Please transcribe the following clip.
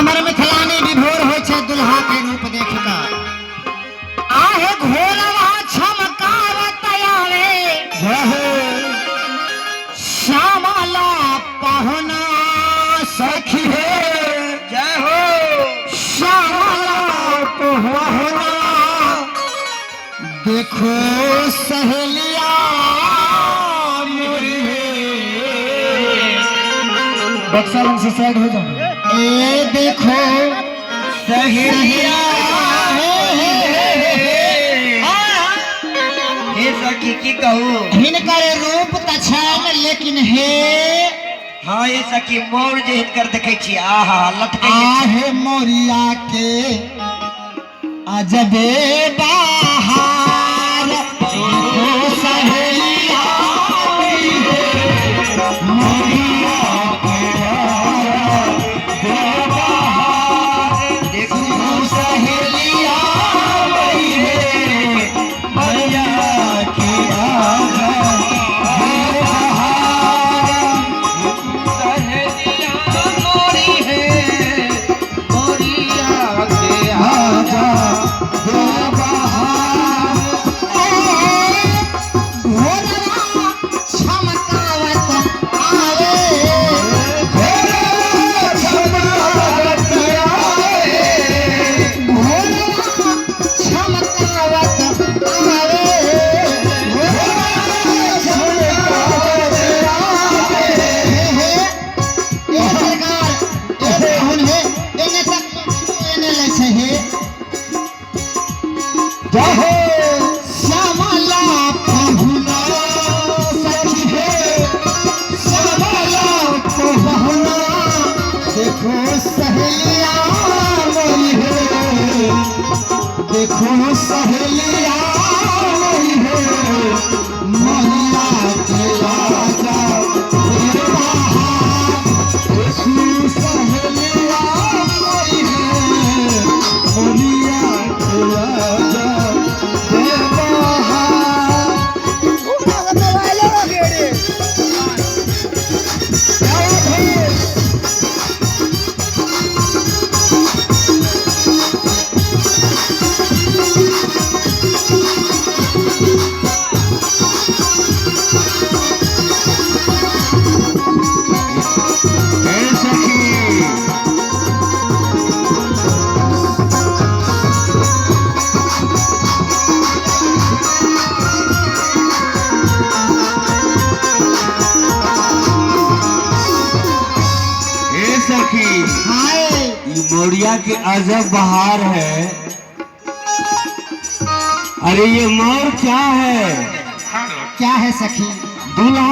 हमर मिथिलानी विभोर हो छे दुल्हा के रूप देख कर आहे घोलवा छमकावत आवे जय हो श्यामला पहुना सखी है जय हो श्यामला पहुना देखो सहेलिया मोरी बक्सा से साइड हो जाओ। ए देखो सहेलिया हे सखी की कहूँ हिनकर रूप त छन लेकिन हे हाँ ये सखी मोर जे हिनकर देखे छी आहा लटके आहे मोरिया के अजबे बाहर देखो सहेलिया मोरिया के देखो सहेलिया मोरिया के श्यामला पहुना सखी है श्यामला पहुना देखो सहेलिया मोरी है देखो सहेलिया मोरी है मोरिया के राजा देखो सहेलिया मोरी है मोरिया के राजा मोरिया के अजब बहार है। अरे ये मोर क्या है सखी दूल्हा